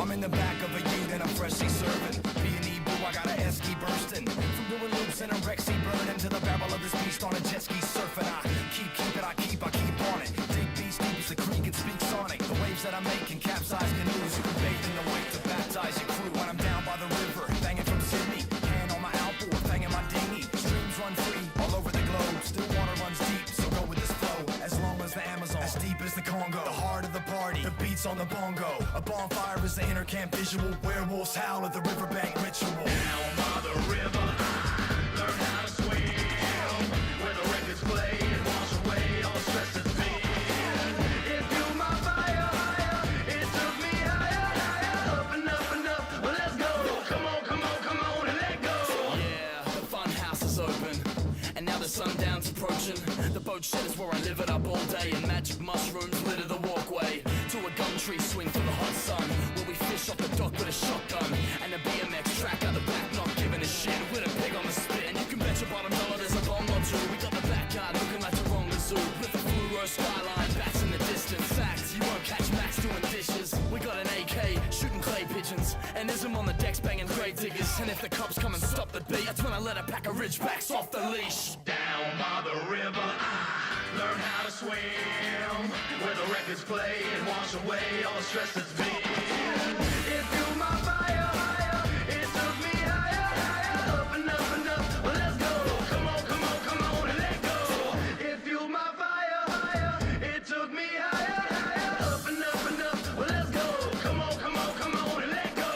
I'm in the back of a ute and I'm freshly serving. B&E boo, I got a esky bursting. From doing loops and a Rexy burning to the barrel of this beast on a jet ski surfing. I keep on it. Dig beast deep as the creek and speak sonic. The waves that I'm making capsize canoes. You can bathe in the wake to baptize your crew. When I'm down by the river, banging from Sydney. Hand on my outboard, banging my dinghy. Streams run free all over the globe. Still water runs deep, so go with this flow. As long as the Amazon, as deep as the Congo. The heart of the party, the beats on the bongo. A bonfire is the inner camp visual. Werewolves howl at the riverbank ritual. Down by the river, I learned how to swim. Where the records play and wash away all the stress that's been. It fueled my fire, it took me higher, up and up and up. Well, let's go. Come on, and let go. Yeah, the fun house is open, and now the sundown's approaching. The boat shed is where I live it up all day, and magic mushrooms litter the walkway to a gum tree swing for the hot sun, where we fish off the dock with a shotgun and a BMX track out the back, not giving a shit with a pig on the spit. And you can bet your bottom dollar there's a bomb or two. We got the backyard looking like Taronga Zoo with a fluoro skyline, bats in the distance. Facts, you won't catch Max doing dishes. We got an AK shooting clay pigeons, and Ism on the decks banging grave diggers. And if the cops come and stop the beat, that's when I let a pack of ridgebacks off the leash. Down by the river, I learned how to swim. Where the records play and wash away all the stress that's been. It fueled my fire, it took me higher, up and up and up. Well, let's go. Come on, and let go. It fueled my fire, it took me higher, up and up and up. Well, let's go. Come on, and let go.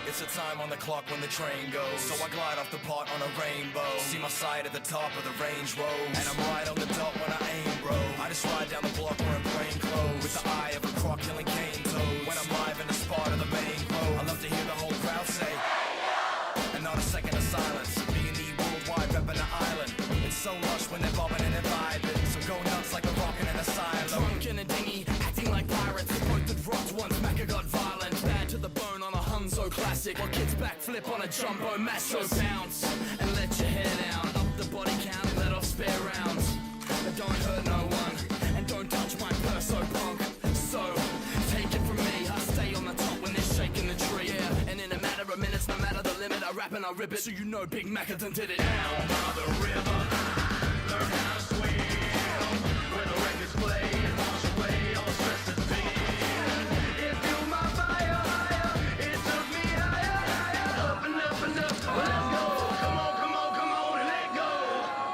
It's a time on the clock when the train goes, so I glide off the pot on a rainbow. See my sight at the top of the range road, and I'm right on the dot when I aim, bro. I just ride down the block wearing plain clothes, with the eye of a croc killing cane toads. When I'm live in the spot of the main glow, I love to hear the whole crowd say, and not a second of silence. B&E worldwide repping the island. It's so lush when they're bobbing and they're vibing, so go nuts like a rockin' in a silo. Drunk in a dinghy, acting like pirates. Both that rocked once, Macca got violent. Bad to the bone on a Hunzo classic, while kids backflip on a jumbo masso. Bounce and let your hair down, up the body count, let off spare rounds. But don't hurt no one, and don't touch my purse, so punk. So take it from me, I stay on the top when they're shaking the tree. Yeah, and in a matter of minutes, no matter the limit, I rap and I rip it, so you know Big Macca done did it. Down by the river, I learned how